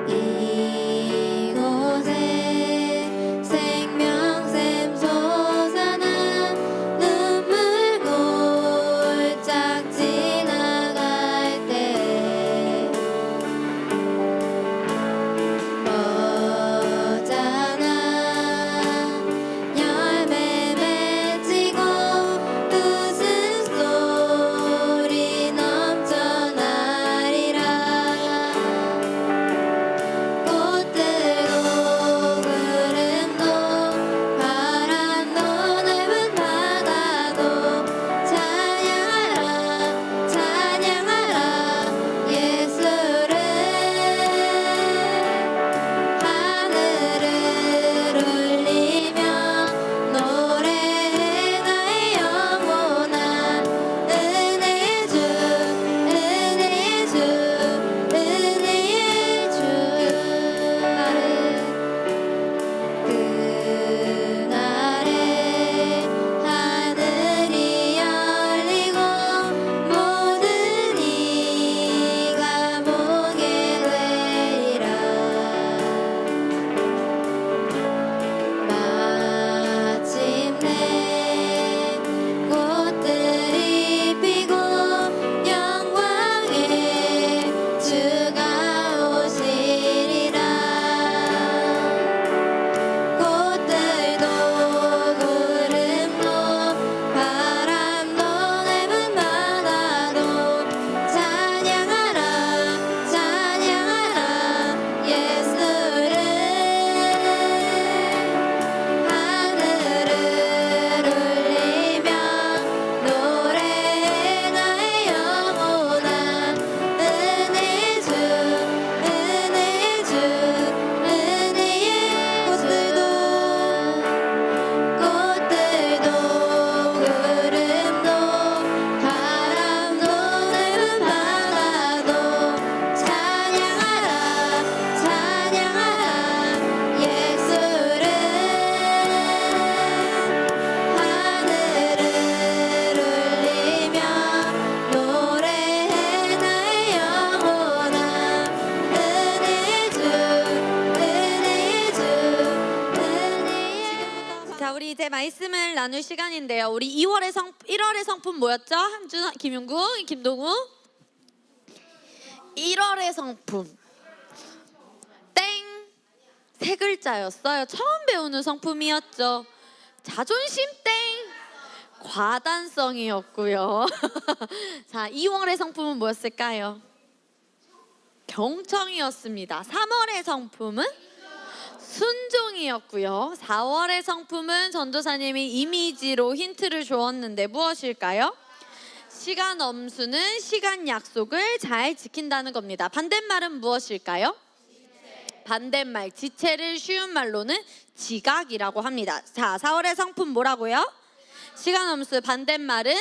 이곳에 생명샘 솟아나 눈물 골짝 지나갈 때 어잖아 열매 맺히고 웃음소리 넘쳐나리라. 꽃들도 구름도 바람도 넓은 바다도 찬양하라 찬양하라 예수를. 하늘을 울리며 노래해 나의 영혼아. 은혜의 주 은혜의 주 은혜의 주. 그날에 하늘이 열리고 모든 이가 보게 되리라. 마침내 꽃들이 피고 영광의 주가 오시리라. 꽃들도 구름도 바람도 넓은 바다도 찬양하라 찬양하라 예수를. 하늘을 울리며 노래해 나의 영혼아. 은혜의 주 은혜의 주 은혜의. 꽃들도 구름도 바람도 넓은 바다도 찬양하라 찬양하라 예수를. 하늘을 울리며 노래해 나의 영혼아. 은혜의 주 은혜의 주 은혜의. 자, 우리 이제 말씀을 나눌 시간인데요. 우리 1월의 성품 뭐였죠? 함준, 김용구, 김동우. 1월의 성품. 땡. 세 글자였어요. 처음 배우는 성품이었죠. 자존심 땡. 과단성이었고요. 자, 2월의 성품은 뭐였을까요? 경청이었습니다. 3월의 성품은 순종이었고요. 4월의 성품은 전도사님이 이미지로 힌트를 주었는데 무엇일까요? 시간 엄수는 시간 약속을 잘 지킨다는 겁니다. 반대말은 무엇일까요? 반대말, 지체를 쉬운 말로는 지각이라고 합니다. 자, 4월의 성품 뭐라고요? 시간 엄수 반대말은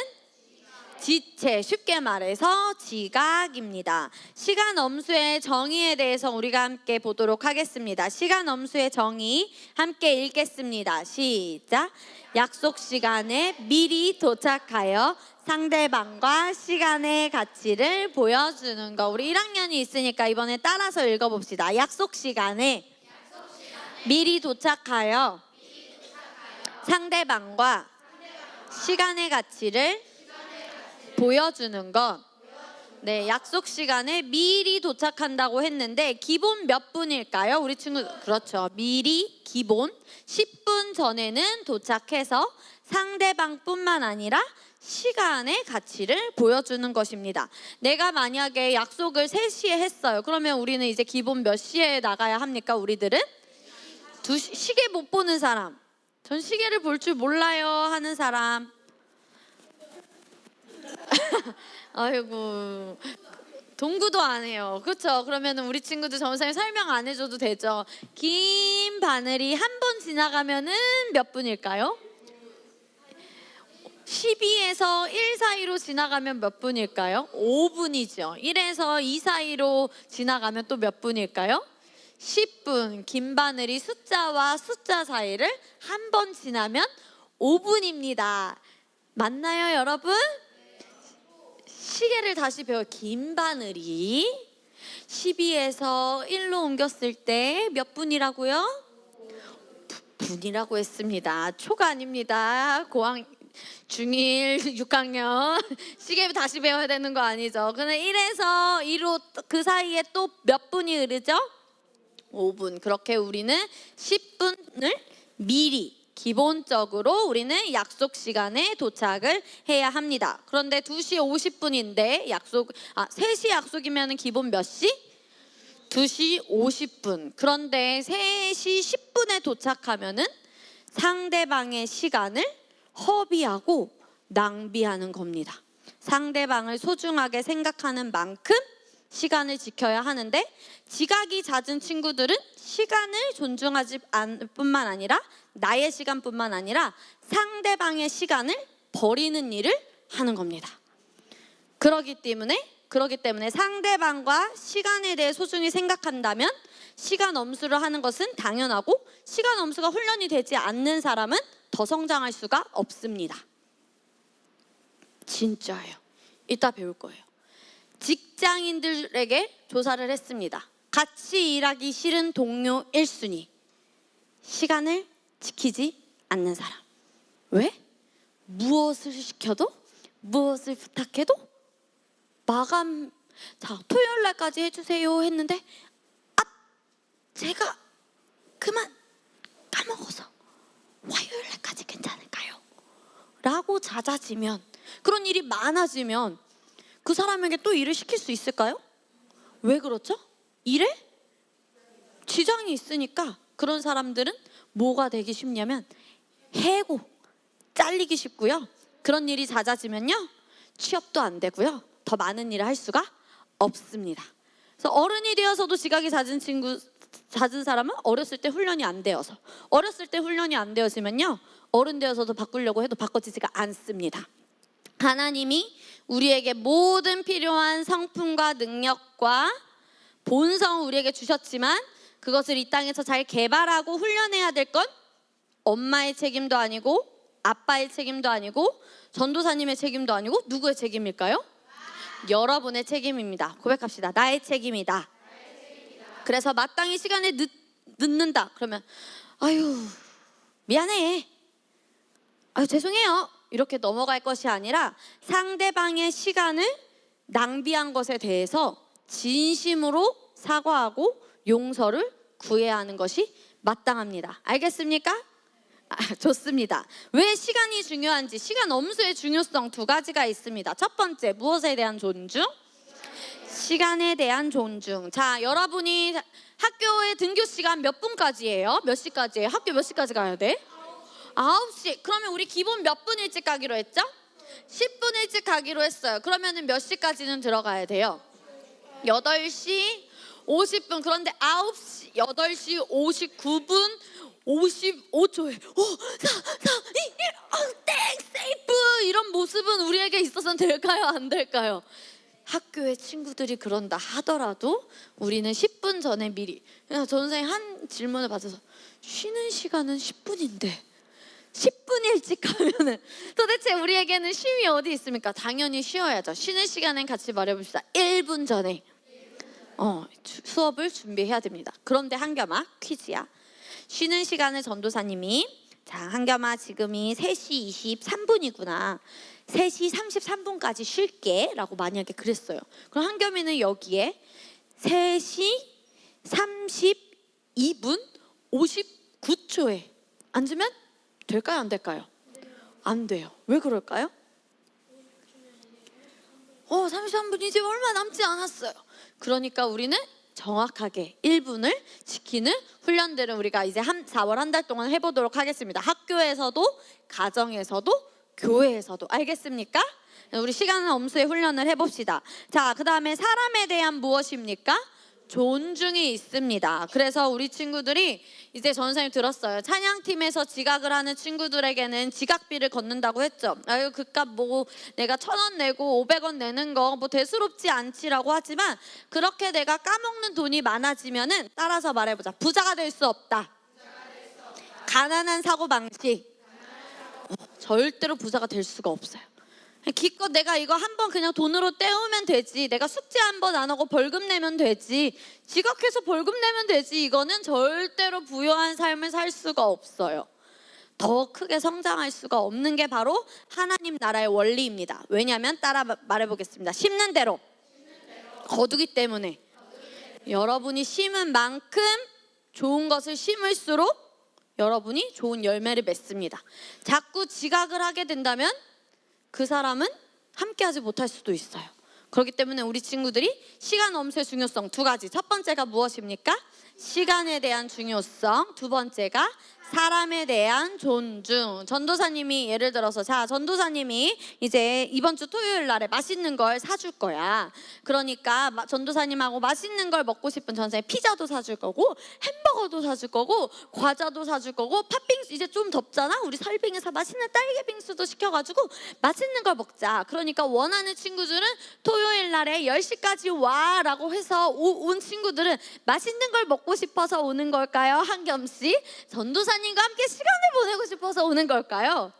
지체, 쉽게 말해서 지각입니다. 시간 엄수의 정의에 대해서 우리가 함께 보도록 하겠습니다. 시간 엄수의 정의 함께 읽겠습니다. 시작. 약속 시간에 미리 도착하여 상대방과 시간의 가치를 보여주는 거. 우리 1학년이 있으니까 이번에 따라서 읽어봅시다. 약속 시간에 미리 도착하여 상대방과 시간의 가치를 보여주는 것. 네, 약속 시간에 미리 도착한다고 했는데 기본 몇 분일까요? 우리 친구, 그렇죠. 미리 기본 10분 전에는 도착해서 상대방뿐만 아니라 시간의 가치를 보여주는 것입니다. 내가 만약에 약속을 3시에 했어요. 그러면 우리는 이제 기본 몇 시에 나가야 합니까? 우리들은? 시계 못 보는 사람. 전 시계를 볼 줄 몰라요 하는 사람. 아이고, 동구도 안 해요. 그렇죠? 그러면 우리 친구들 전사님 설명 안 해줘도 되죠? 긴 바늘이 한 번 지나가면은 몇 분일까요? 12에서 1 사이로 지나가면 몇 분일까요? 5분이죠. 1에서 2 사이로 지나가면 또 몇 분일까요? 10분. 긴 바늘이 숫자와 숫자 사이를 한 번 지나면 5분입니다. 맞나요, 여러분? 시계를 다시 배워. 긴 바늘이 12에서 1로 옮겼을 때 몇 분이라고요? 분이라고 했습니다. 초가 아닙니다. 고학 중1 6학년 시계 다시 배워야 되는 거 아니죠? 근데 1에서 2로 그 사이에 또 몇 분이 흐르죠? 5분. 그렇게 우리는 10분을 미리 기본적으로 우리는 약속 시간에 도착을 해야 합니다. 그런데 2시 50분인데 3시 약속이면 기본 몇 시? 2시 50분. 그런데 3시 10분에 도착하면은 상대방의 시간을 허비하고 낭비하는 겁니다. 상대방을 소중하게 생각하는 만큼 시간을 지켜야 하는데 지각이 잦은 친구들은 시간을 존중하지 않을 뿐만 아니라 나의 시간뿐만 아니라 상대방의 시간을 버리는 일을 하는 겁니다. 그렇기 때문에 상대방과 시간에 대해 소중히 생각한다면 시간 엄수를 하는 것은 당연하고 시간 엄수가 훈련이 되지 않는 사람은 더 성장할 수가 없습니다. 진짜예요. 이따 배울 거예요. 직장인들에게 조사를 했습니다. 같이 일하기 싫은 동료 1순위. 시간을 지키지 않는 사람. 왜? 무엇을 시켜도 무엇을 부탁해도 마감 토요일 날까지 해주세요 했는데 제가 그만 까먹어서 화요일 날까지 괜찮을까요? 라고 잦아지면 그런 일이 많아지면 그 사람에게 또 일을 시킬 수 있을까요? 왜 그렇죠? 일에 지장이 있으니까 그런 사람들은 뭐가 되기 쉽냐면 해고, 잘리기 쉽고요. 그런 일이 잦아지면요 취업도 안 되고요 더 많은 일을 할 수가 없습니다. 그래서 어른이 되어서도 지각이 잦은 사람은 어렸을 때 훈련이 안 되어서 어렸을 때 훈련이 안 되어지면요 어른 되어서도 바꾸려고 해도 바꿔지지가 않습니다. 하나님이 우리에게 모든 필요한 성품과 능력과 본성을 우리에게 주셨지만 그것을 이 땅에서 잘 개발하고 훈련해야 될 건 엄마의 책임도 아니고 아빠의 책임도 아니고 전도사님의 책임도 아니고 누구의 책임일까요? 여러분의 책임입니다. 고백합시다. 나의 책임이다. 그래서 마땅히 시간에 늦는다. 그러면 아유 미안해. 아유 죄송해요. 이렇게 넘어갈 것이 아니라 상대방의 시간을 낭비한 것에 대해서 진심으로 사과하고 용서를 구해야 하는 것이 마땅합니다. 알겠습니까? 좋습니다. 왜 시간이 중요한지 시간 엄수의 중요성 2가지가 있습니다. 첫 번째 무엇에 대한 존중? 시간에 대한 존중. 자, 여러분이 학교의 등교 시간 몇 분까지예요? 몇 시까지예요? 학교 몇 시까지 가야 돼? 9시. 그러면 우리 기본 몇 분 일찍 가기로 했죠? 10분 일찍 가기로 했어요. 그러면 몇 시까지는 들어가야 돼요? 8시 50분. 그런데 8시 59분 55초에 5, 4, 3, 2, 1, 땡! 세이프! 이런 모습은 우리에게 있어서는 될까요? 안 될까요? 학교에 친구들이 그런다 하더라도 우리는 10분 전에 미리 전선생님 한 질문을 받아서 쉬는 시간은 10분인데 10분 일찍 가면은 도대체 우리에게는 쉼이 어디 있습니까? 당연히 쉬어야죠. 쉬는 시간엔 같이 말해봅시다. 1분 전에 수업을 준비해야 됩니다. 그런데 한겸아 퀴즈야. 쉬는 시간을 전도사님이 자 한겸아 지금이 3시 23분이구나 3시 33분까지 쉴게 라고 만약에 그랬어요. 그럼 한겸이는 여기에 3시 32분 59초에 앉으면 될까요? 안 될까요? 안 돼요. 왜 그럴까요? 33분 이제 얼마 남지 않았어요. 그러니까 우리는 정확하게 1분을 지키는 훈련들은 우리가 이제 4월 한 달 동안 해보도록 하겠습니다. 학교에서도 가정에서도 교회에서도. 알겠습니까? 우리 시간 엄수의 훈련을 해봅시다. 자, 그 다음에 사람에 대한 무엇입니까? 존중이 있습니다. 그래서 우리 친구들이 이제 전선생님 들었어요. 찬양팀에서 지각을 하는 친구들에게는 지각비를 걷는다고 했죠. 아유 그깟 뭐 내가 1,000원 내고 500원 내는 거 뭐 대수롭지 않지라고 하지만 그렇게 내가 까먹는 돈이 많아지면은 따라서 말해보자. 부자가 될 수 없다. 가난한 사고방식. 절대로 부자가 될 수가 없어요. 기껏 내가 이거 한 번 그냥 돈으로 때우면 되지. 내가 숙제 한 번 안 하고 벌금 내면 되지. 지각해서 벌금 내면 되지. 이거는 절대로 부유한 삶을 살 수가 없어요. 더 크게 성장할 수가 없는 게 바로 하나님 나라의 원리입니다. 왜냐하면 따라 말해보겠습니다. 심는 대로 거두기 때문에. 여러분이 심은 만큼 좋은 것을 심을수록 여러분이 좋은 열매를 맺습니다. 자꾸 지각을 하게 된다면 그 사람은 함께하지 못할 수도 있어요. 그렇기 때문에 우리 친구들이 시간 엄수의 중요성 두 가지. 첫 번째가 무엇입니까? 시간에 대한 중요성. 두 번째가 사람에 대한 존중. 전도사님이 예를 들어서 전도사님이 이제 이번 주 토요일 날에 맛있는 걸 사줄 거야. 그러니까 전도사님하고 맛있는 걸 먹고 싶은 전사님 피자도 사줄 거고 햄버거도 사줄 거고 과자도 사줄 거고 팥빙수 이제 좀 덥잖아. 우리 설빙에서 맛있는 딸기 빙수도 시켜가지고 맛있는 걸 먹자. 그러니까 원하는 친구들은 토요일 날에 10시까지 와라고 해서 온 친구들은 맛있는 걸 먹고 싶어서 오는 걸까요? 한겸 씨? 전도사님과 함께 시간을 보내고 싶어서 오는 걸까요?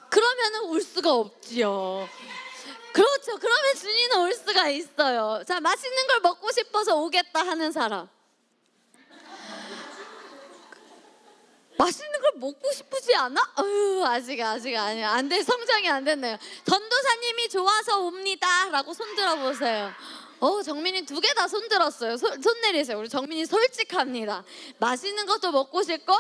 그러면은 올 수가 없지요. 그렇죠. 그러면 준이는 올 수가 있어요. 자, 맛있는 걸 먹고 싶어서 오겠다 하는 사람. 맛있는 걸 먹고 싶지 않아? 아직 아니야. 안 돼. 성장이 안 됐네요. 전도사님이 좋아서 옵니다라고 손 들어보세요. 정민이 두 개 다 손 들었어요. 손 내리세요. 우리 정민이 솔직합니다. 맛있는 것도 먹고 싶고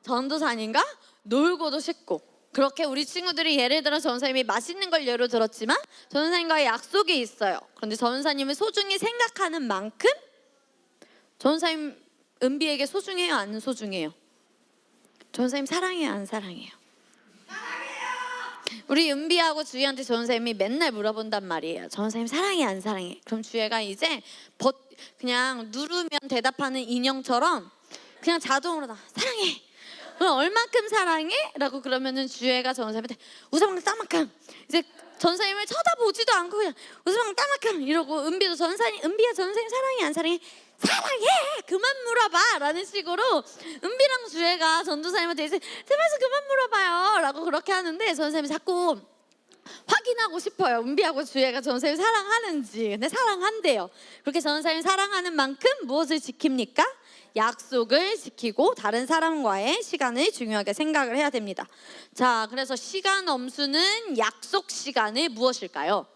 전도사님과 놀고도 싶고. 그렇게 우리 친구들이 예를 들어 전도사님이 맛있는 걸 예로 들었지만 전도사님과의 약속이 있어요. 그런데 전도사님을 소중히 생각하는 만큼 전도사님 은비에게 소중해요? 안 소중해요? 전도사님 사랑해요? 안 사랑해요? 우리 은비하고 주희한테 전도사님이 맨날 물어본단 말이에요. 전도사님 사랑해 안 사랑해? 그럼 주희가 이제 그냥 누르면 대답하는 인형처럼 그냥 자동으로 다 사랑해. 그럼 얼만큼 사랑해? 라고 그러면은 주희가 전도사님한테 우서방 따만큼 이제 전도사님을 쳐다보지도 않고 그냥 우서방 따만큼 이러고 은비도 은비야 전도사님 사랑해 안 사랑해? 사랑해! 그만 물어봐! 라는 식으로 은비랑 주혜가 전도사님한테 이제 제발 좀 그만 물어봐요 라고 그렇게 하는데 전도사님이 자꾸 확인하고 싶어요. 은비하고 주혜가 전도사님 사랑하는지. 근데 사랑한대요. 그렇게 전도사님 사랑하는 만큼 무엇을 지킵니까? 약속을 지키고 다른 사람과의 시간을 중요하게 생각을 해야 됩니다. 자, 그래서 시간 엄수는 약속 시간이 무엇일까요?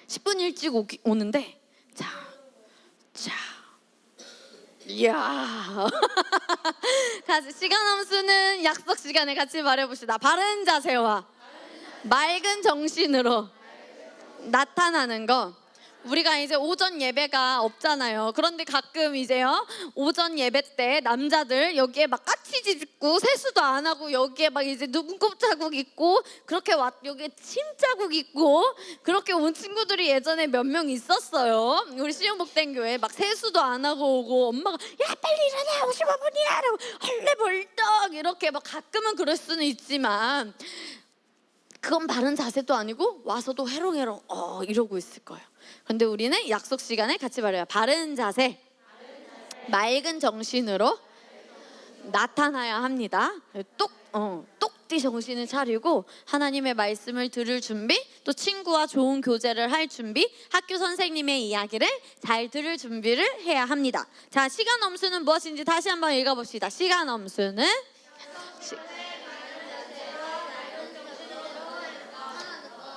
10분 일찍 오는데 자, 이야. 시간 엄수는 약속 시간에 같이 말해봅시다. 바른 자세와 맑은 정신으로 나타나는 거. 우리가 이제 오전 예배가 없잖아요. 그런데 가끔 이제요 오전 예배 때 남자들 여기에 막 까치지 짓고 세수도 안 하고 여기에 막 이제 눈곱 자국 있고 그렇게 여기에 침 자국 있고 그렇게 온 친구들이 예전에 몇 명 있었어요. 우리 시흥복된 교회 막 세수도 안 하고 오고 엄마가 야 빨리 일어나 55분이야 라고 헐레벌떡 이렇게 막 가끔은 그럴 수는 있지만 그건 바른 자세도 아니고 와서도 해롱해롱 이러고 있을 거예요. 그런데 우리는 약속 시간에 같이 말해요. 바른 자세, 맑은 정신으로 나타나야 합니다. 똑띠 정신을 차리고 하나님의 말씀을 들을 준비, 또 친구와 좋은 교제를 할 준비, 학교 선생님의 이야기를 잘 들을 준비를 해야 합니다. 자, 시간 엄수는 무엇인지 다시 한번 읽어봅시다. 시간 엄수는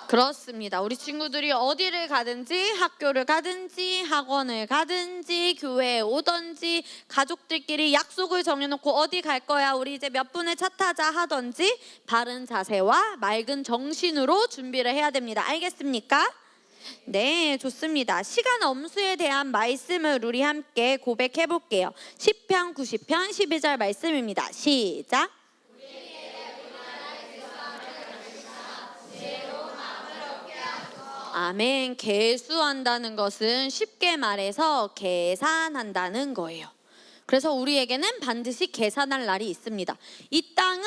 그렇습니다. 우리 친구들이 어디를 가든지 학교를 가든지 학원을 가든지 교회에 오든지 가족들끼리 약속을 정해놓고 어디 갈 거야 우리 이제 몇 분에 차 타자 하든지 바른 자세와 맑은 정신으로 준비를 해야 됩니다. 알겠습니까? 네, 좋습니다. 시간 엄수에 대한 말씀을 우리 함께 고백해 볼게요. 시편 90편 12절 말씀입니다. 시작. 아멘. 계수한다는 것은 쉽게 말해서 계산한다는 거예요. 그래서 우리에게는 반드시 계산할 날이 있습니다. 이 땅을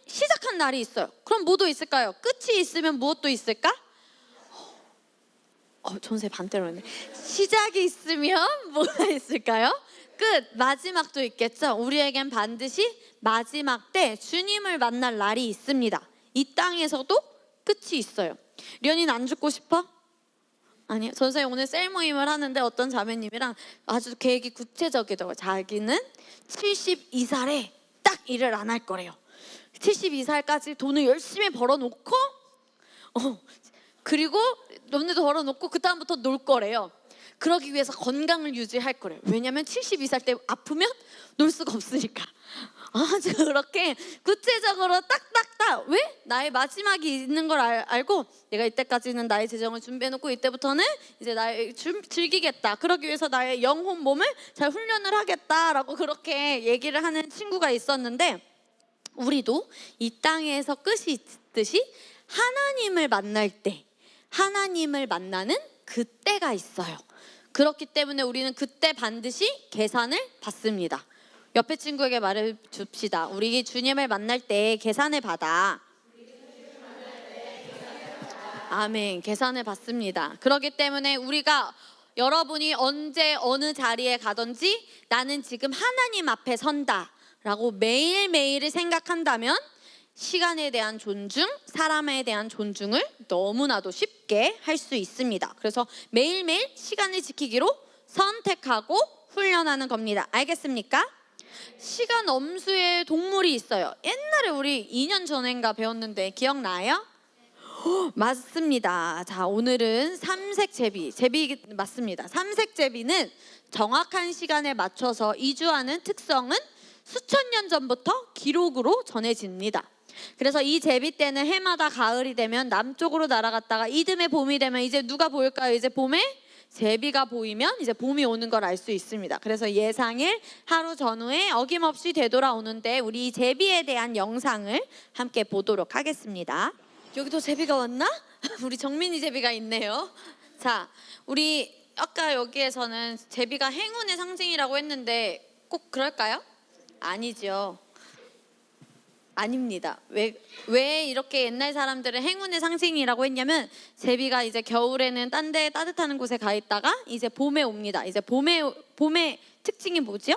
시작한 날이 있어요. 그럼 뭐도 있을까요? 끝이 있으면 무엇도 있을까? 전세 반대로 했네. 시작이 있으면 뭐가 있을까요? 끝, 마지막도 있겠죠. 우리에겐 반드시 마지막 때 주님을 만날 날이 있습니다. 이 땅에서도 끝이 있어요. 리언이는 안 죽고 싶어? 아니요. 선생님 오늘 셀 모임을 하는데 어떤 자매님이랑 아주 계획이 구체적이더라고요. 자기는 72살에 딱 일을 안 할 거래요. 72살까지 돈을 열심히 벌어놓고 그리고 돈을 벌어놓고 그 다음부터 놀 거래요. 그러기 위해서 건강을 유지할 거래요. 왜냐면 72살 때 아프면 놀 수가 없으니까. 아주 그렇게 구체적으로 딱딱딱 왜? 나의 마지막이 있는 걸 알고 내가 이때까지는 나의 재정을 준비해놓고 이때부터는 이제 나의 즐기겠다. 그러기 위해서 나의 영혼 몸을 잘 훈련을 하겠다라고 그렇게 얘기를 하는 친구가 있었는데 우리도 이 땅에서 끝이 있듯이 하나님을 만날 때 하나님을 만나는 그때가 있어요. 그렇기 때문에 우리는 그때 반드시 계산을 받습니다. 옆에 친구에게 말해 줍시다. 우리 주님을 만날 때 계산을 받아. 아멘. 계산을 받습니다. 그렇기 때문에 우리가 여러분이 언제 어느 자리에 가든지 나는 지금 하나님 앞에 선다라고 매일매일을 생각한다면 시간에 대한 존중, 사람에 대한 존중을 너무나도 쉽게 할 수 있습니다. 그래서 매일매일 시간을 지키기로 선택하고 훈련하는 겁니다. 알겠습니까? 시간 엄수의 동물이 있어요. 옛날에 우리 2년 전인가 배웠는데 기억나요? 맞습니다. 자, 오늘은 삼색제비. 제비 맞습니다. 삼색제비는 정확한 시간에 맞춰서 이주하는 특성은 수천 년 전부터 기록으로 전해집니다. 그래서 이 제비 때는 해마다 가을이 되면 남쪽으로 날아갔다가 이듬해 봄이 되면 이제 누가 보일까요? 이제 봄에 제비가 보이면 이제 봄이 오는 걸 알 수 있습니다. 그래서 예상일 하루 전후에 어김없이 되돌아오는데 우리 이 제비에 대한 영상을 함께 보도록 하겠습니다. 여기도 제비가 왔나? 우리 정민이 제비가 있네요. 자, 우리 아까 여기에서는 제비가 행운의 상징이라고 했는데 꼭 그럴까요? 아니죠. 아닙니다. 왜 이렇게 옛날 사람들은 행운의 상징이라고 했냐면 제비가 이제 겨울에는 딴 데 따뜻한 곳에 가 있다가 이제 봄에 옵니다. 이제 봄의 특징이 뭐죠?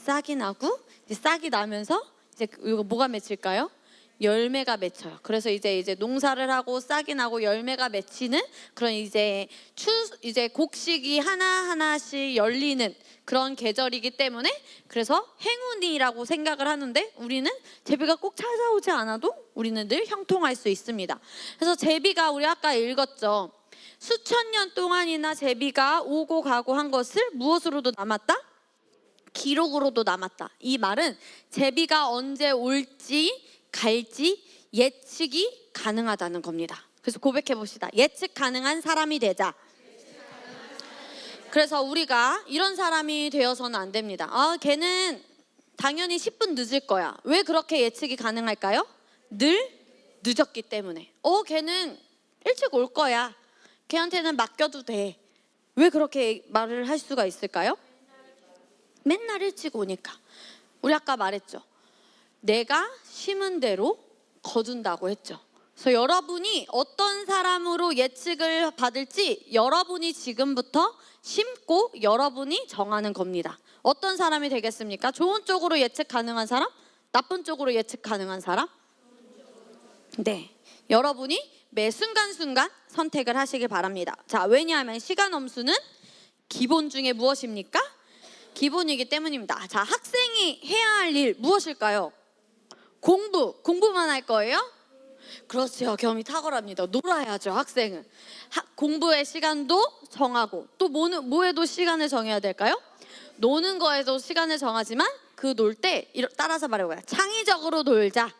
싹이 나고 이제 싹이 나면서 이제 이거 뭐가 맺힐까요? 열매가 맺혀요. 그래서 이제 농사를 하고 싹이 나고 열매가 맺히는 그런 이제 곡식이 하나하나씩 열리는 그런 계절이기 때문에 그래서 행운이라고 생각을 하는데 우리는 제비가 꼭 찾아오지 않아도 우리는 늘 형통할 수 있습니다. 그래서 제비가 우리 아까 읽었죠. 수천 년 동안이나 제비가 오고 가고 한 것을 무엇으로도 남았다? 기록으로도 남았다. 이 말은 제비가 언제 올지 갈지 예측이 가능하다는 겁니다. 그래서 고백해 봅시다. 예측 가능한 사람이 되자. 그래서 우리가 이런 사람이 되어서는 안 됩니다. 걔는 당연히 10분 늦을 거야. 왜 그렇게 예측이 가능할까요? 늘 늦었기 때문에. 걔는 일찍 올 거야. 걔한테는 맡겨도 돼. 왜 그렇게 말을 할 수가 있을까요? 맨날 일찍 오니까. 우리 아까 말했죠. 내가 심은 대로 거둔다고 했죠. 그래서 여러분이 어떤 사람으로 예측을 받을지 여러분이 지금부터 심고 여러분이 정하는 겁니다. 어떤 사람이 되겠습니까? 좋은 쪽으로 예측 가능한 사람? 나쁜 쪽으로 예측 가능한 사람? 네, 여러분이 매 순간순간 선택을 하시길 바랍니다. 자, 왜냐하면 시간 엄수는 기본 중에 무엇입니까? 기본이기 때문입니다. 자, 학생이 해야 할 일 무엇일까요? 공부만 할 거예요? 그렇죠. 겸이 탁월합니다. 놀아야죠. 학생은 공부의 시간도 정하고 또 뭐에도 시간을 정해야 될까요? 노는 거에도 시간을 정하지만 그 놀 때 따라서 말해봐요. 창의적으로 놀자.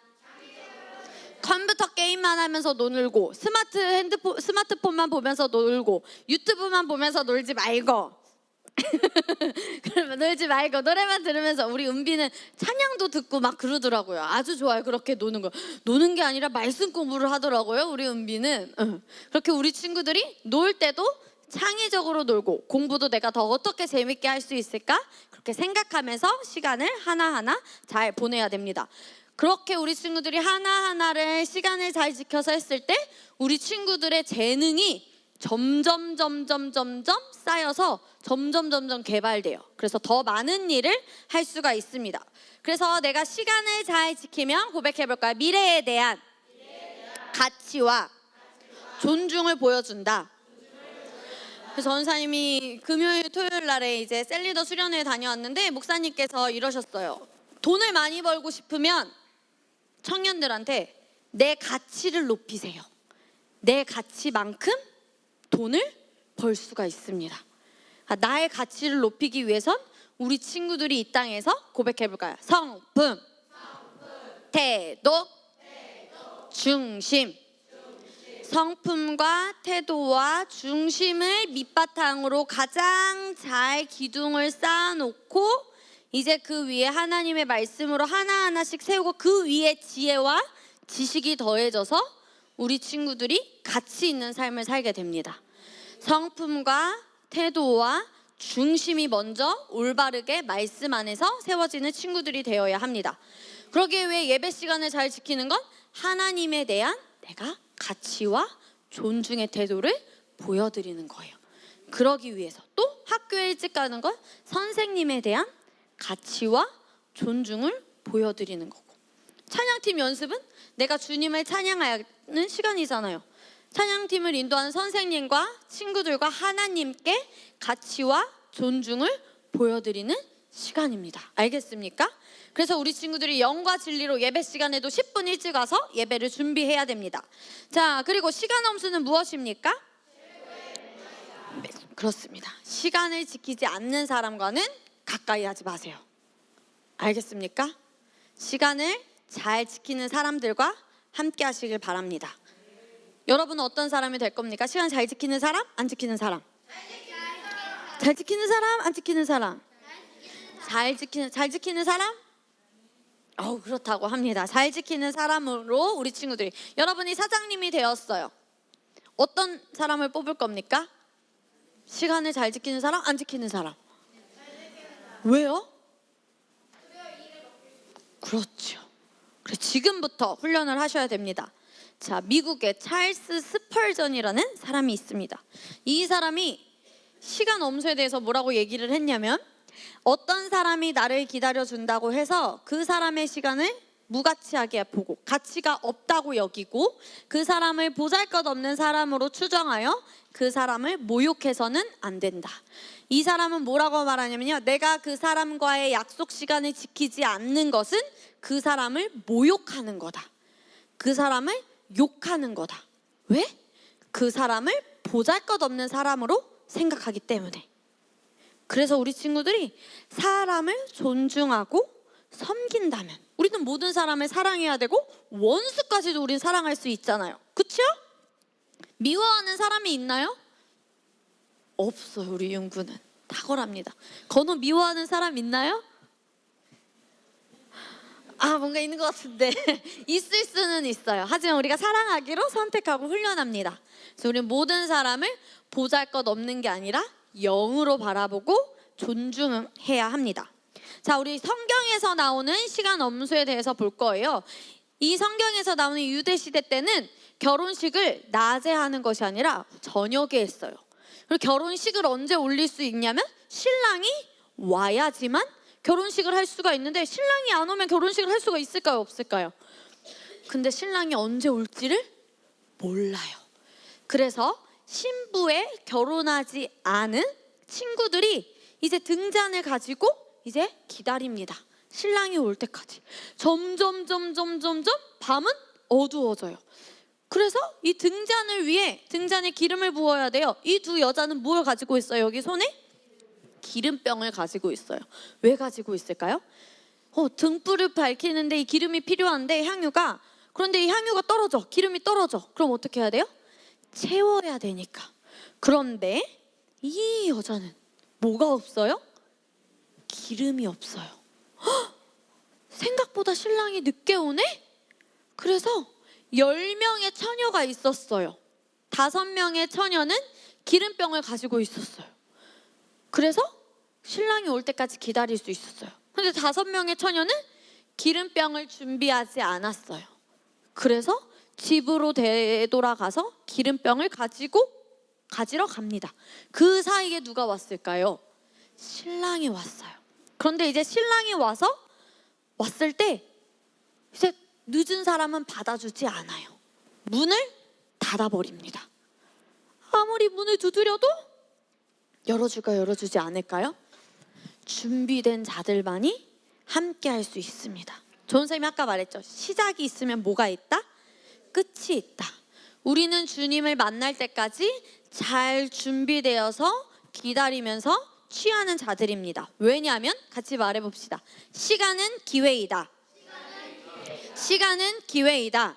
컴퓨터 게임만 하면서 놀고 스마트폰만 보면서 놀고 유튜브만 보면서 놀지 말고 그러면 놀지 말고 노래만 들으면서 우리 은비는 찬양도 듣고 막 그러더라고요. 아주 좋아요. 그렇게 노는 거. 노는 게 아니라 말씀 공부를 하더라고요. 우리 은비는. 그렇게 우리 친구들이 놀 때도 창의적으로 놀고 공부도 내가 더 어떻게 재밌게 할 수 있을까? 그렇게 생각하면서 시간을 하나하나 잘 보내야 됩니다. 그렇게 우리 친구들이 하나하나를 시간을 잘 지켜서 했을 때 우리 친구들의 재능이 점점 쌓여서 점점 개발돼요. 그래서 더 많은 일을 할 수가 있습니다. 그래서 내가 시간을 잘 지키면 고백해볼까요? 미래에 대한 가치와 존중을 보여준다. 그래서 전사님이 금요일 토요일 날에 이제 셀리더 수련회 다녀왔는데 목사님께서 이러셨어요. 돈을 많이 벌고 싶으면 청년들한테 내 가치를 높이세요. 내 가치만큼 돈을 벌 수가 있습니다. 나의 가치를 높이기 위해선 우리 친구들이 이 땅에서 고백해볼까요? 성품, 태도, 중심. 성품과 태도와 중심을 밑바탕으로 가장 잘 기둥을 쌓아놓고 이제 그 위에 하나님의 말씀으로 하나하나씩 세우고 그 위에 지혜와 지식이 더해져서 우리 친구들이 가치 있는 삶을 살게 됩니다. 성품과 태도와 중심이 먼저 올바르게 말씀 안에서 세워지는 친구들이 되어야 합니다. 그러기 위해 예배 시간을 잘 지키는 건 하나님에 대한 내가 가치와 존중의 태도를 보여드리는 거예요. 그러기 위해서 또 학교에 일찍 가는 건 선생님에 대한 가치와 존중을 보여드리는 거고, 찬양팀 연습은 내가 주님을 찬양하는 시간이잖아요. 찬양팀을 인도하는 선생님과 친구들과 하나님께 가치와 존중을 보여드리는 시간입니다. 알겠습니까? 그래서 우리 친구들이 영과 진리로 예배 시간에도 10분 일찍 와서 예배를 준비해야 됩니다. 자, 그리고 시간 엄수는 무엇입니까? 그렇습니다. 시간을 지키지 않는 사람과는 가까이 하지 마세요. 알겠습니까? 시간을 잘 지키는 사람들과 함께 하시길 바랍니다. 여러분은 어떤 사람이 될 겁니까? 시간 잘 지키는 사람? 안 지키는 사람? 잘 지키는 사람? 안 지키는 사람? 잘 지키는 사람? 그렇다고 합니다. 잘 지키는 사람으로 우리 친구들이, 여러분이 사장님이 되었어요. 어떤 사람을 뽑을 겁니까? 시간을 잘 지키는 사람? 안 지키는 사람? 왜요? 그렇죠. 그래서 지금부터 훈련을 하셔야 됩니다. 자, 미국의 찰스 스펄전이라는 사람이 있습니다. 이 사람이 시간 엄수에 대해서 뭐라고 얘기를 했냐면, 어떤 사람이 나를 기다려준다고 해서 그 사람의 시간을 무가치하게 보고 가치가 없다고 여기고 그 사람을 보잘것없는 사람으로 추정하여 그 사람을 모욕해서는 안 된다. 이 사람은 뭐라고 말하냐면요, 내가 그 사람과의 약속 시간을 지키지 않는 것은 그 사람을 모욕하는 거다. 그 사람을 욕하는 거다. 왜? 그 사람을 보잘것없는 사람으로 생각하기 때문에. 그래서 우리 친구들이 사람을 존중하고 섬긴다면 우리는 모든 사람을 사랑해야 되고 원수까지도 우린 사랑할 수 있잖아요. 그렇죠? 미워하는 사람이 있나요? 없어요. 우리 윤구는 탁월합니다. 건우 미워하는 사람 있나요? 뭔가 있는 것 같은데 있을 수는 있어요. 하지만 우리가 사랑하기로 선택하고 훈련합니다. 그래서 우리는 모든 사람을 보잘것없는 게 아니라 영으로 바라보고 존중해야 합니다. 자, 우리 성경에서 나오는 시간 엄수에 대해서 볼 거예요. 이 성경에서 나오는 유대 시대 때는 결혼식을 낮에 하는 것이 아니라 저녁에 했어요. 그리고 결혼식을 언제 올릴 수 있냐면 신랑이 와야지만 결혼식을 할 수가 있는데, 신랑이 안 오면 결혼식을 할 수가 있을까요? 없을까요? 근데 신랑이 언제 올지를 몰라요. 그래서 신부에 결혼하지 않은 친구들이 이제 등잔을 가지고 이제 기다립니다. 신랑이 올 때까지. 점점 밤은 어두워져요. 그래서 이 등잔을 위해 등잔에 기름을 부어야 돼요. 이 두 여자는 뭘 가지고 있어요? 여기 손에 기름병을 가지고 있어요. 왜 가지고 있을까요? 등불을 밝히는데 이 기름이 필요한데 향유가, 그런데 이 향유가 떨어져, 기름이 떨어져. 그럼 어떻게 해야 돼요? 채워야 되니까. 그런데 이 여자는 뭐가 없어요? 기름이 없어요. 생각보다 신랑이 늦게 오네? 그래서 10명의 처녀가 있었어요. 5명의 처녀는 기름병을 가지고 있었어요. 그래서 신랑이 올 때까지 기다릴 수 있었어요. 근데 5명의 처녀는 기름병을 준비하지 않았어요. 그래서 집으로 되돌아가서 기름병을 가지러 갑니다. 그 사이에 누가 왔을까요? 신랑이 왔어요. 그런데 이제 신랑이 왔을 때 이제 늦은 사람은 받아주지 않아요. 문을 닫아버립니다. 아무리 문을 두드려도 열어줄까요? 열어주지 않을까요? 준비된 자들만이 함께 할 수 있습니다. 좋은 선생님이 아까 말했죠. 시작이 있으면 뭐가 있다? 끝이 있다. 우리는 주님을 만날 때까지 잘 준비되어서 기다리면서 취하는 자들입니다. 왜냐하면 같이 말해봅시다. 시간은 기회이다. 시간은 기회이다.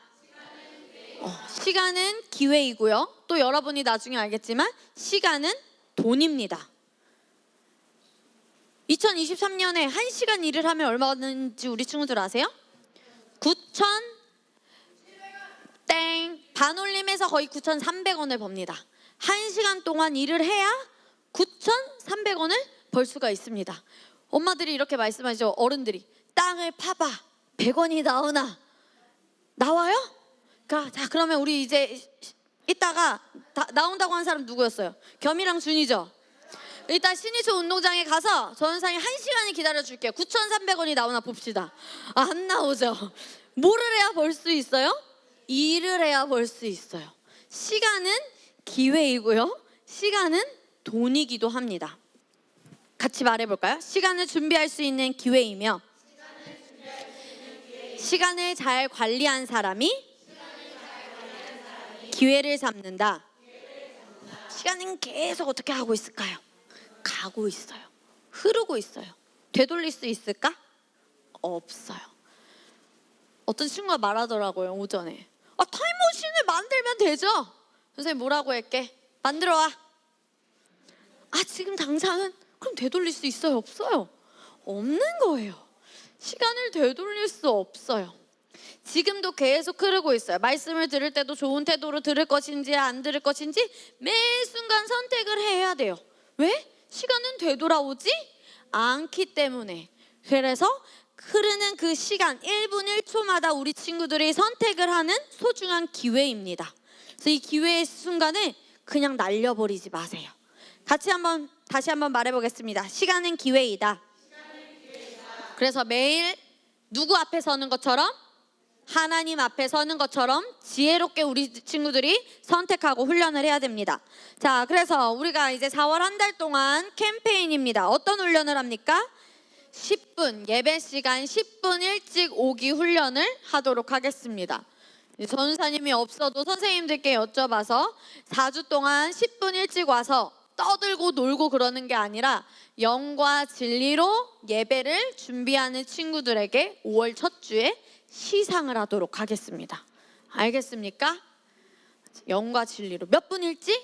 시간은 기회이고요. 또 여러분이 나중에 알겠지만 시간은 돈입니다. 2023년에 1시간 일을 하면 얼마 받는지 우리 친구들 아세요? 9,000 땡 반올림해서 거의 9,300원을 법니다. 1시간 동안 일을 해야 9,300원을 벌 수가 있습니다. 엄마들이 이렇게 말씀하시죠. 어른들이 땅을 파봐 100원이 나오나? 나와요? 자 그러면 우리 이제 이따가 나온다고 한 사람 누구였어요? 겸이랑 준이죠? 일단 신이초 운동장에 가서 전원상이 1시간을 기다려줄게요. 9,300원이 나오나 봅시다. 안 나오죠? 뭐를 해야 벌 수 있어요? 일을 해야 벌 수 있어요. 시간은 기회이고요. 시간은 돈이기도 합니다. 같이 말해볼까요? 시간을 준비할 수 있는 기회이며 시간을 잘 관리한 사람이 기회를 잡는다. 시간은 계속 어떻게 하고 있을까요? 가고 있어요. 흐르고 있어요. 되돌릴 수 있을까? 없어요. 어떤 친구가 말하더라고요. 오전에. 타임머신을 만들면 되죠? 선생님 뭐라고 할게? 만들어와. 지금 당장은? 그럼 되돌릴 수 있어요? 없어요? 없는 거예요. 시간을 되돌릴 수 없어요. 지금도 계속 흐르고 있어요. 말씀을 들을 때도 좋은 태도로 들을 것인지 안 들을 것인지 매 순간 선택을 해야 돼요. 왜? 시간은 되돌아오지 않기 때문에. 그래서 흐르는 그 시간 1분 1초마다 우리 친구들이 선택을 하는 소중한 기회입니다. 그래서 이 기회의 순간을 그냥 날려버리지 마세요. 다시 한번 말해보겠습니다. 시간은 기회이다. 그래서 매일 누구 앞에 서는 것처럼? 하나님 앞에 서는 것처럼 지혜롭게 우리 친구들이 선택하고 훈련을 해야 됩니다. 자, 그래서 우리가 이제 4월 한 달 동안 캠페인입니다. 어떤 훈련을 합니까? 10분, 예배 시간 10분 일찍 오기 훈련을 하도록 하겠습니다. 전사님이 없어도 선생님들께 여쭤봐서 4주 동안 10분 일찍 와서 떠들고 놀고 그러는 게 아니라 영과 진리로 예배를 준비하는 친구들에게 5월 첫 주에 시상을 하도록 하겠습니다. 알겠습니까? 영과 진리로 몇 분 일찍?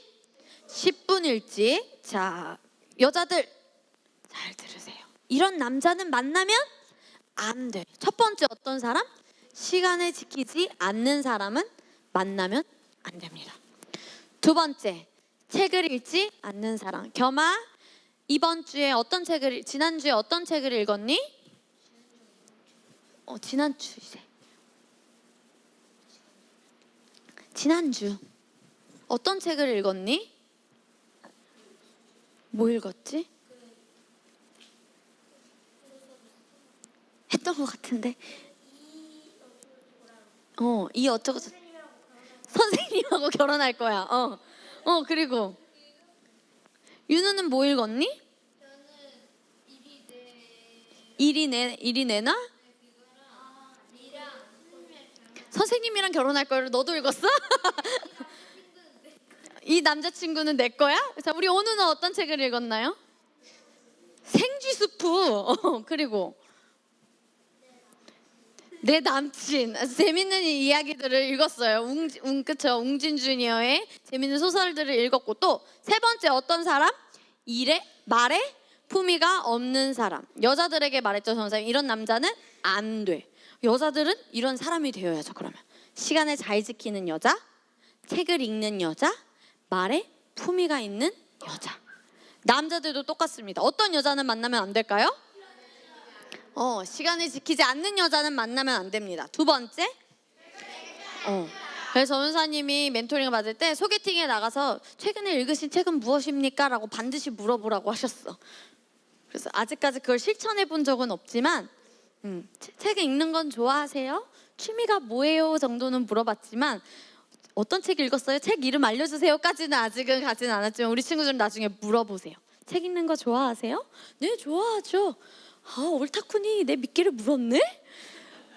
10분 일찍. 자, 여자들 잘 들으세요. 이런 남자는 만나면 안 돼. 첫 번째 어떤 사람? 시간을 지키지 않는 사람은 만나면 안 됩니다. 두 번째, 책을 읽지 않는 사람. 겸아, 지난주에 어떤 책을 읽었니? 지난주 어떤 책을 읽었니? 뭐 읽었지? 했던 것 같은데. 이 어쩌고 선생님하고 결혼할 거야. 그리고 윤우는 뭐 읽었니? 일이 내나? 선생님이랑 결혼할 거를 너도 읽었어? 이 남자친구는 내 거야? 자, 우리 오누는 어떤 책을 읽었나요? 생쥐수프. 그리고 내 남친. 재밌는 이야기들을 읽었어요. 그쵸? 웅진 주니어의 재밌는 소설들을 읽었고, 또 세 번째 어떤 사람? 말에 품위가 없는 사람. 여자들에게 말했죠, 선생님. 이런 남자는 안 돼. 여자들은 이런 사람이 되어야죠. 그러면 시간을 잘 지키는 여자, 책을 읽는 여자, 말에 품위가 있는 여자. 남자들도 똑같습니다. 어떤 여자는 만나면 안 될까요? 시간을 지키지 않는 여자는 만나면 안 됩니다. 두 번째, 그래서 전사님이 멘토링을 받을 때 소개팅에 나가서 최근에 읽으신 책은 무엇입니까? 라고 반드시 물어보라고 하셨어. 그래서 아직까지 그걸 실천해 본 적은 없지만 책 읽는 건 좋아하세요? 취미가 뭐예요? 정도는 물어봤지만 어떤 책 읽었어요? 책 이름 알려주세요까지는 아직은 가지는 않았지만 우리 친구들은 나중에 물어보세요. 책 읽는 거 좋아하세요? 네, 좋아하죠. 아, 옳다쿠니 내 미끼를 물었네?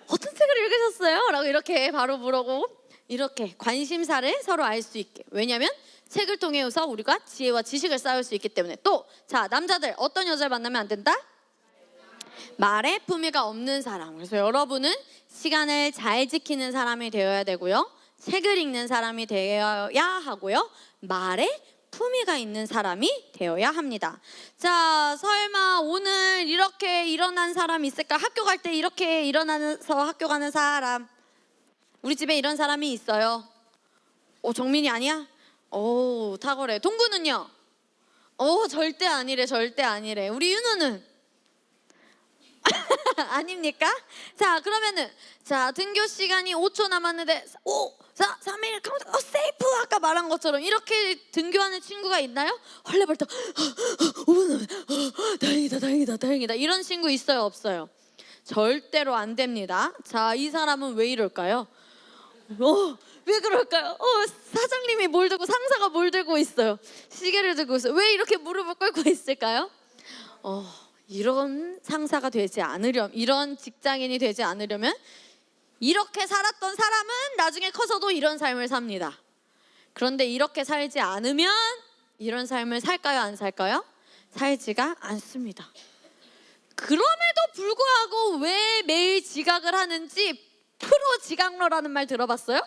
어떤 책을 읽으셨어요? 라고 이렇게 바로 물어보고 이렇게 관심사를 서로 알 수 있게. 왜냐면 책을 통해서 우리가 지혜와 지식을 쌓을 수 있기 때문에. 또 자, 남자들 어떤 여자를 만나면 안 된다? 말에 품위가 없는 사람. 그래서 여러분은 시간을 잘 지키는 사람이 되어야 되고요. 책을 읽는 사람이 되어야 하고요. 말에 품위가 있는 사람이 되어야 합니다. 자, 설마 오늘 이렇게 일어난 사람이 있을까? 학교 갈 때 이렇게 일어나서 학교 가는 사람. 우리 집에 이런 사람이 있어요. 정민이 아니야? 오, 탁월해. 동구는요? 절대 아니래, 절대 아니래. 우리 윤우는? 아닙니까? 자, 그러면은 자, 등교 시간이 5초 남았는데 5, 4, 3, 1 카운트 세이프 아까 말한 것처럼 이렇게 등교하는 친구가 있나요? 헐레벌떡 5분 남았 다행이다 다행이다 다행이다 이런 친구 있어요 없어요? 절대로 안 됩니다. 자, 이 사람은 왜 이럴까요? 왜 그럴까요? 사장님이 뭘 들고 상사가 뭘 들고 있어요? 시계를 들고 있어요. 왜 이렇게 무릎을 꿇고 있을까요? 이런 상사가 되지 않으려면, 이런 직장인이 되지 않으려면 이렇게 살았던 사람은 나중에 커서도 이런 삶을 삽니다. 그런데 이렇게 살지 않으면 이런 삶을 살까요? 안 살까요? 살지가 않습니다. 그럼에도 불구하고 왜 매일 지각을 하는지 프로 지각러라는 말 들어봤어요?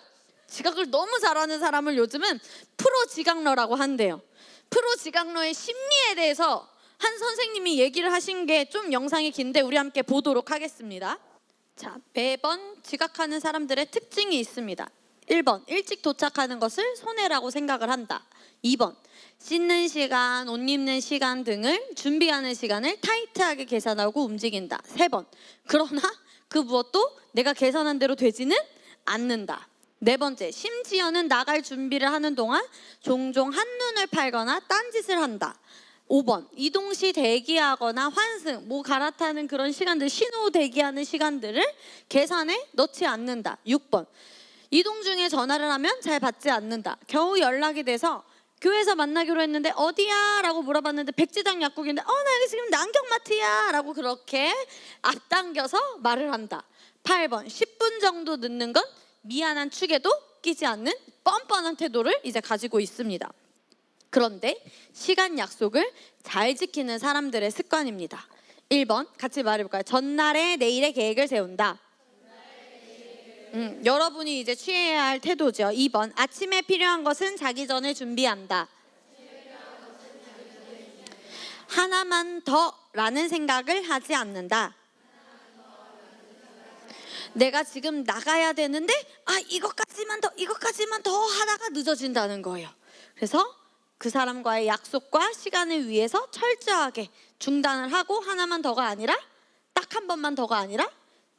지각을 너무 잘하는 사람을 요즘은 프로 지각러라고 한대요. 프로 지각러의 심리에 대해서 한 선생님이 얘기를 하신 게 좀 영상이 긴데 우리 함께 보도록 하겠습니다. 자, 매번 지각하는 사람들의 특징이 있습니다. 1번, 일찍 도착하는 것을 손해라고 생각을 한다. 2번, 씻는 시간, 옷 입는 시간 등을 준비하는 시간을 타이트하게 계산하고 움직인다. 3번, 그러나 그 무엇도 내가 계산한 대로 되지는 않는다. 4번째, 심지어는 나갈 준비를 하는 동안 종종 한눈을 팔거나 딴짓을 한다. 5번, 이동 시 대기하거나 환승, 뭐 갈아타는 그런 시간들, 신호 대기하는 시간들을 계산에 넣지 않는다. 6번, 이동 중에 전화를 하면 잘 받지 않는다. 겨우 연락이 돼서 교회에서 만나기로 했는데 어디야? 라고 물어봤는데 백지장 약국인데 나 여기 지금 남경마트야 라고 그렇게 앞당겨서 말을 한다. 8번, 10분 정도 늦는 건 미안한 축에도 끼지 않는 뻔뻔한 태도를 이제 가지고 있습니다. 그런데 시간 약속을 잘 지키는 사람들의 습관입니다. 1번 같이 말해볼까요? 전날에 내일의 계획을 세운다. 여러분이 이제 취해야 할 태도죠. 2번 아침에 필요한 것은 자기 전에 준비한다. 하나만 더라는 생각을 하지 않는다. 내가 지금 나가야 되는데 이것까지만 더 하다가 늦어진다는 거예요. 그래서 그 사람과의 약속과 시간을 위해서 철저하게 중단을 하고 하나만 더가 아니라 딱 한 번만 더가 아니라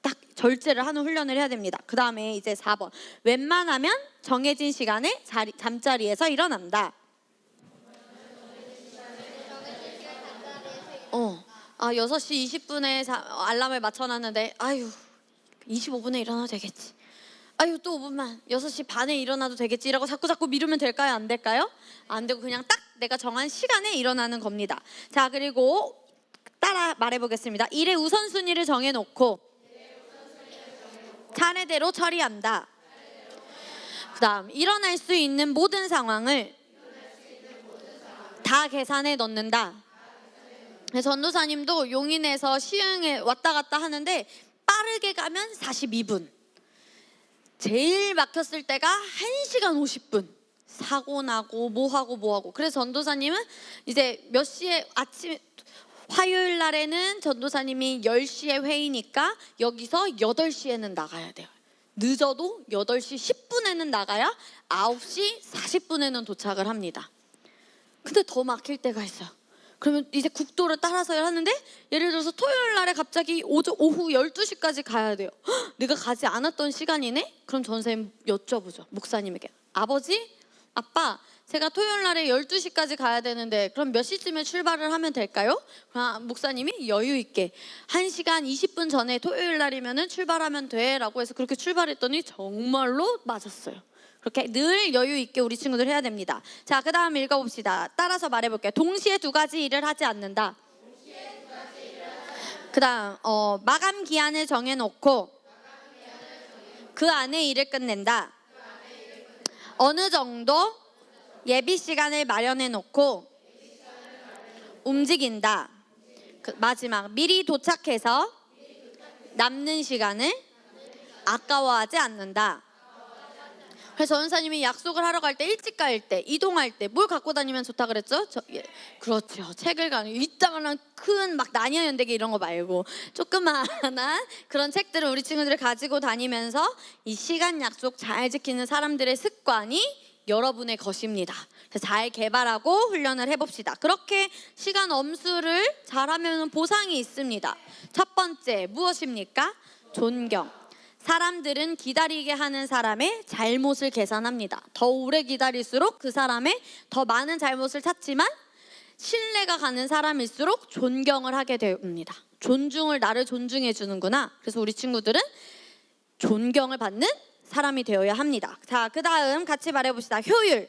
딱 절제를 하는 훈련을 해야 됩니다. 그 다음에 이제 4번 웬만하면 정해진 시간에 잠자리에서 일어난다. 6시 20분에 알람을 맞춰놨는데 25분에 일어나도 되겠지. 또 5분만 6시 반에 일어나도 되겠지 이라고 자꾸 미루면 될까요? 안 될까요? 안 되고 그냥 딱 내가 정한 시간에 일어나는 겁니다. 자, 그리고 따라 말해보겠습니다. 일의 우선순위를 정해놓고 차례대로 처리한다. 그 다음 일어날 수 있는 모든 상황을 다 계산해 넣는다. 전도사님도 용인에서 시흥에 왔다 갔다 하는데 빠르게 가면 42분, 제일 막혔을 때가 1시간 50분. 사고 나고 뭐하고 그래서 전도사님은 이제 몇 시에 아침 화요일 날에는 전도사님이 10시에 회의니까 여기서 8시에는 나가야 돼요. 늦어도 8시 10분에는 나가야 9시 40분에는 도착을 합니다. 근데 더 막힐 때가 있어요. 그러면 이제 국도를 따라서 하는데 예를 들어서 토요일 날에 갑자기 오후 12시까지 가야 돼요. 내가 가지 않았던 시간이네? 그럼 전사님 여쭤보죠. 목사님에게. 아버지, 아빠, 제가 토요일 날에 12시까지 가야 되는데 그럼 몇 시쯤에 출발을 하면 될까요? 목사님이 여유 있게 1시간 20분 전에 토요일 날이면 출발하면 돼 라고 해서 그렇게 출발했더니 정말로 맞았어요. 그렇게 늘 여유 있게 우리 친구들 해야 됩니다. 자, 그 다음 읽어봅시다. 따라서 말해볼게요. 동시에 두 가지 일을 하지 않는다. 그 다음 마감 기한을 정해놓고 그 안에 일을 끝낸다. 어느 정도 예비 시간을 마련해놓고 움직인다. 마지막 미리 도착해서 남는 시간을 아까워하지 않는다. 그래서 전사님이 약속을 하러 갈 때 일찍 갈 때 이동할 때 뭘 갖고 다니면 좋다 그랬죠? 그렇죠. 책을 가는 이따만한 큰 막 나니아 연대기 이런 거 말고 조그마한 그런 책들을 우리 친구들이 가지고 다니면서 이 시간 약속 잘 지키는 사람들의 습관이 여러분의 것입니다. 그래서 잘 개발하고 훈련을 해봅시다. 그렇게 시간 엄수를 잘하면 보상이 있습니다. 첫 번째 무엇입니까? 존경. 사람들은 기다리게 하는 사람의 잘못을 계산합니다. 더 오래 기다릴수록 그 사람의 더 많은 잘못을 찾지만 신뢰가 가는 사람일수록 존경을 하게 됩니다. 나를 존중해 주는구나. 그래서 우리 친구들은 존경을 받는 사람이 되어야 합니다. 자, 그 다음 같이 말해봅시다. 효율.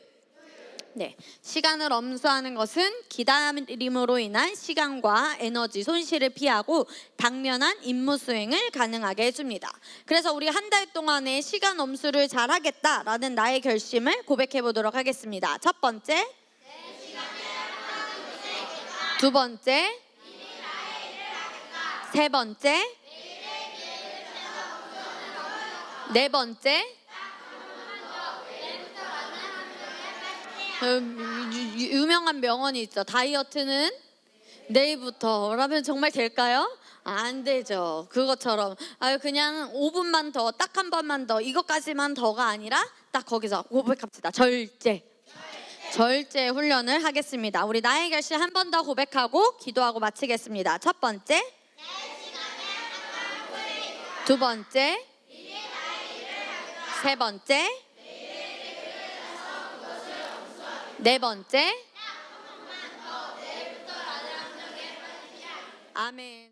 네, 시간을 엄수하는 것은 기다림으로 인한 시간과 에너지 손실을 피하고 당면한 임무 수행을 가능하게 해줍니다. 그래서 우리 한 달 동안의 시간 엄수를 잘하겠다라는 나의 결심을 고백해 보도록 하겠습니다. 첫 번째, 두 번째, 세 번째, 네 번째, 유명한 명언이 있죠. 다이어트는 내일부터라면 정말 될까요? 안 되죠. 그것처럼 그냥 5분만 더, 딱 한 번만 더, 이것까지만 더가 아니라 딱 거기서 고백합시다. 절제 훈련을 하겠습니다. 우리 나의 결심 한 번 더 고백하고 기도하고 마치겠습니다. 첫 번째, 두 번째, 세 번째, 네 번째. 아멘.